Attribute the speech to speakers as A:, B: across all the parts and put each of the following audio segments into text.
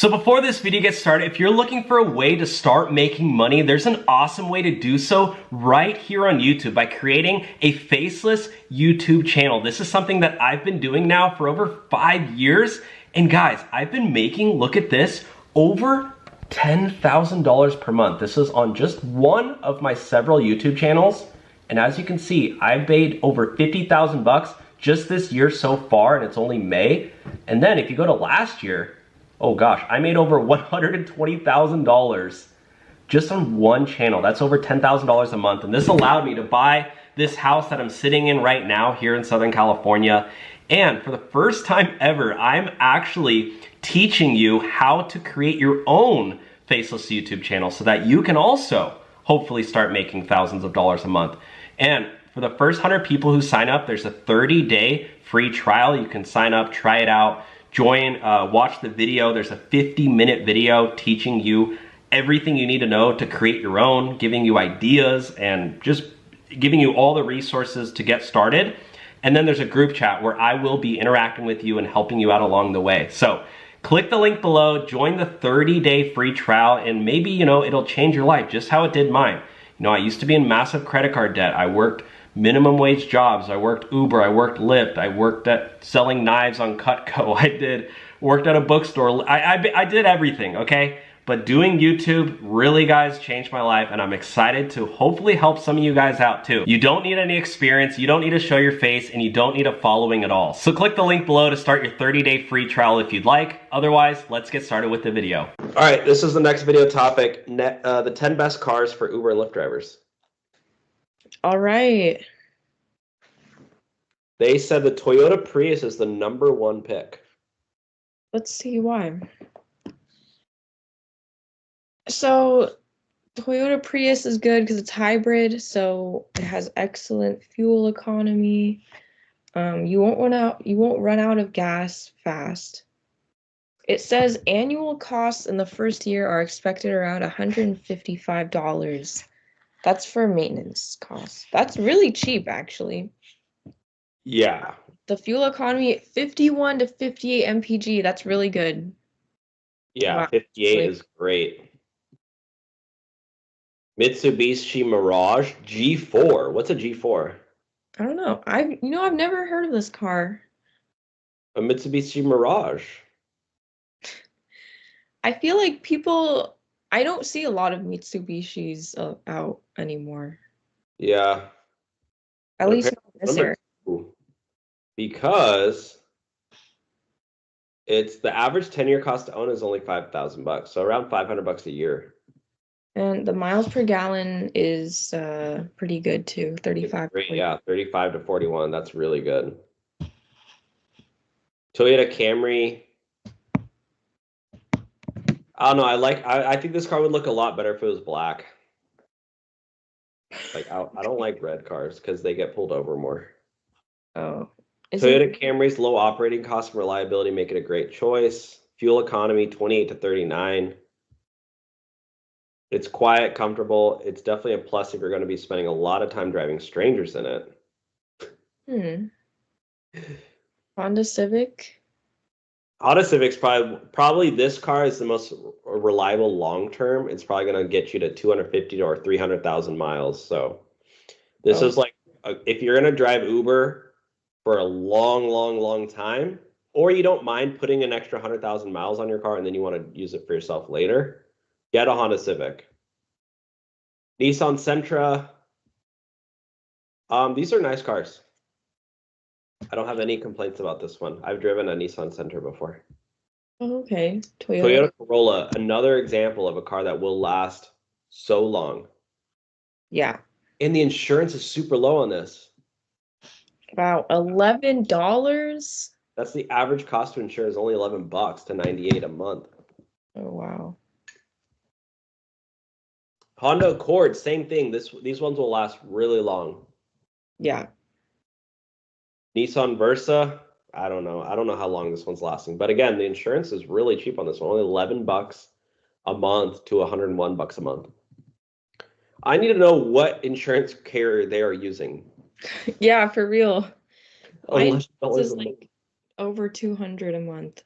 A: So before this video gets started, if you're looking for a way to start making money, there's an awesome way to do so right here on YouTube by creating a faceless YouTube channel. This is something that I've been doing now for over 5 years. And guys, I've been making, look at this, over $10,000 per month. This is on just one of my several YouTube channels. And as you can see, I've made over 50,000 bucks just this year so far, and it's only May. And then if you go to last year, oh gosh, I made over $120,000 just on one channel. That's over $10,000 a month. And this allowed me to buy this house that I'm sitting in right now here in Southern California. And for the first time ever, I'm actually teaching you how to create your own faceless YouTube channel so that you can also hopefully start making thousands of dollars a month. And for the first 100 people who sign up, there's a 30-day free trial. You can sign up, try it out. Join, watch the video. There's a 50-minute video teaching you everything you need to know to create your own, giving you ideas and just giving you all the resources to get started. And then there's a group chat where I will be interacting with you and helping you out along the way. So click the link below, join the 30-day free trial, and maybe, it'll change your life just how it did mine. I used to be in massive credit card debt. I worked minimum wage jobs. I worked Uber, I worked Lyft, I worked at selling knives on Cutco. Worked at a bookstore. I did everything, okay? But doing YouTube really, guys, changed my life, and I'm excited to hopefully help some of you guys out too. You don't need any experience, you don't need to show your face, and you don't need a following at all. So click the link below to start your 30-day free trial if you'd like. Otherwise, let's get started with the video. All right, this is the next video topic, the 10 best cars for Uber and Lyft drivers.
B: All right.
A: They said the Toyota Prius is the #1 pick.
B: Let's see why. So Toyota Prius is good because it's hybrid, so it has excellent fuel economy. You won't run out of gas fast. It says annual costs in the first year are expected around $155. That's for maintenance costs. That's really cheap, actually.
A: Yeah.
B: The fuel economy, 51 to 58 mpg. That's really good.
A: Yeah,
B: wow.
A: 58 is great. Mitsubishi Mirage G4. What's a G4?
B: I don't know. I've never heard of this car.
A: A Mitsubishi Mirage.
B: I feel like I don't see a lot of Mitsubishis out anymore.
A: Yeah.
B: At least not in this area.
A: Because it's the average 10-year cost to own is only 5,000 bucks, so around 500 bucks a year.
B: And the miles per gallon is pretty good too, 35.
A: Yeah, 35 to 41. That's really good. Toyota Camry. I don't know. I think this car would look a lot better if it was black. Like I don't like red cars because they get pulled over more.
B: Oh.
A: Toyota Camry's low operating cost and reliability make it a great choice. Fuel economy 28 to 39. It's quiet, comfortable. It's definitely a plus if you're going to be spending a lot of time driving strangers in it.
B: Honda Civic.
A: Honda Civic's probably this car is the most reliable long term. It's probably going to get you to 250 or 300,000 miles. So this is like if you're going to drive Uber for a long time, or you don't mind putting an extra 100,000 miles on your car and then you want to use it for yourself later, get a Honda Civic. Nissan Sentra. These are nice cars. I don't have any complaints about this one. I've driven a Nissan Sentra before.
B: Oh, okay.
A: Toyota Corolla, another example of a car that will last so long.
B: Yeah.
A: And the insurance is super low on this.
B: Wow, $11?
A: That's the average cost to insure is only $11 to $98 a month.
B: Oh, wow.
A: Honda Accord, same thing. These ones will last really long.
B: Yeah.
A: Nissan Versa, I don't know. I don't know how long this one's lasting. But again, the insurance is really cheap on this one. Only $11 a month to $101 a month. I need to know what insurance carrier they are using.
B: Yeah, for real.
A: This
B: is like over 200 a month.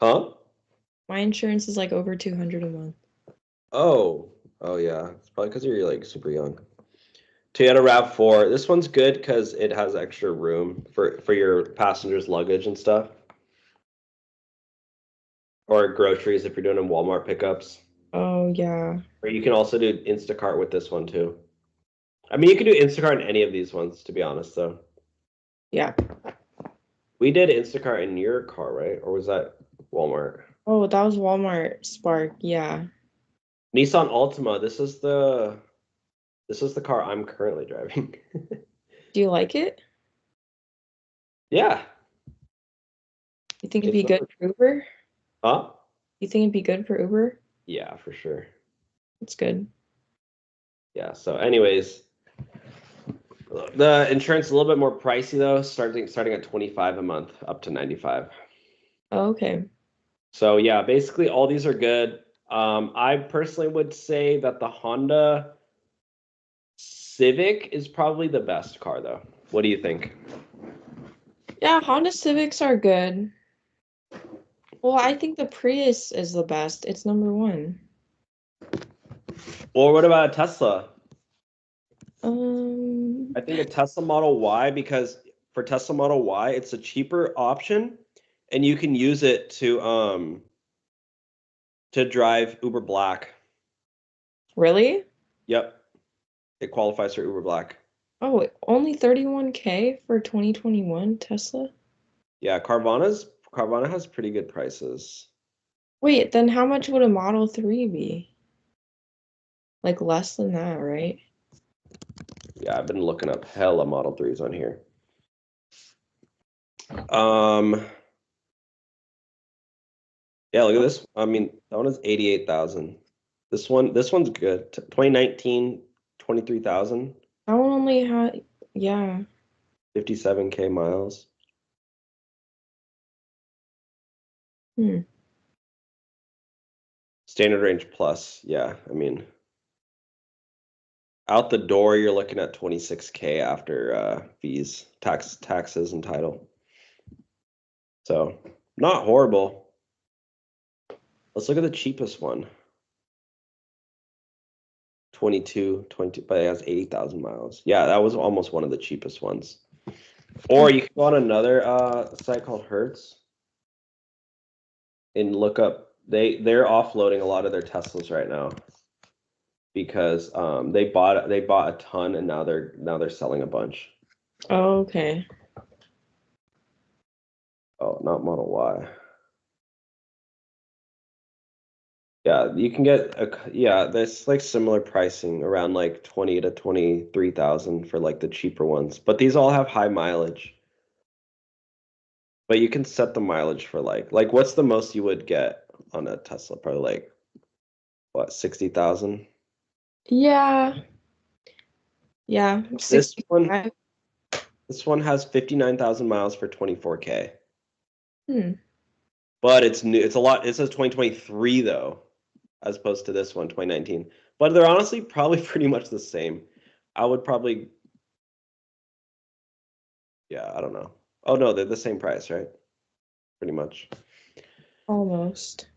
A: Huh?
B: My insurance is like over 200 a month.
C: Oh, yeah. It's probably because you're like super young. Toyota RAV4. This one's good because it has extra room for your passengers' luggage and stuff. Or groceries if you're doing Walmart pickups.
B: Oh yeah.
C: Or you can also do Instacart with this one too. I mean, you can do Instacart in any of these ones, to be honest, though.
B: Yeah.
C: We did Instacart in your car, right? Or was that Walmart?
B: Oh, that was Walmart Spark. Yeah.
C: Nissan Altima. This is the car I'm currently driving.
B: Do you like it?
C: Yeah.
B: You think it'd
C: It's
B: be good
C: not,
B: for Uber?
C: huh?
B: You think it'd be good for Uber?
C: Yeah, for sure.
B: It's good.
C: Yeah. So, anyways, the insurance is a little bit more pricey though, starting at 25 a month, up to 95.
B: Oh, okay.
C: So yeah, basically all these are good. I personally would say that the Honda Civic is probably the best car though. What do you think?
B: Yeah, Honda Civics are good. Well, I think the Prius is the best. It's number one.
C: Or what about a Tesla?
B: Um,
C: I think a Tesla Model Y, because for Tesla Model Y, it's a cheaper option and you can use it to drive Uber Black.
B: really?
C: Yep. It qualifies for Uber Black.
B: Oh, only 31K for 2021 Tesla?
C: Yeah, Carvana has pretty good prices.
B: Wait, then how much would a Model 3 be? Like less than that, right?
C: Yeah, I've been looking up hella Model 3s on here. Um, yeah, look at this. I mean, that one is 88,000. This one's good. 2019, 23,000,
B: That one only had, yeah.
C: 57K miles.
B: Hmm.
C: Standard range plus. Yeah, I mean, out the door, you're looking at 26K after fees, taxes, and title. So, not horrible. Let's look at the cheapest one. 22, but it has 80,000 miles. Yeah, that was almost one of the cheapest ones. Or you can go on another site called Hertz and look up. They're offloading a lot of their Teslas right now because they bought a ton and now they're selling a bunch.
B: Oh, okay.
C: Oh, not Model Y. Yeah, you can get there's like similar pricing around like 20 to 23,000 for like the cheaper ones. But these all have high mileage. But you can set the mileage for like what's the most you would get on a Tesla? Probably like what, 60,000?
B: Yeah. Yeah.
C: This one
B: 65.
C: has 59,000 miles for 24K.
B: Hmm.
C: But it's new. It's a lot. It says 2023 though, as opposed to this one, 2019. But they're honestly probably pretty much the same. I would probably, yeah, I don't know. Oh no, they're the same price, right? Pretty much.
B: Almost.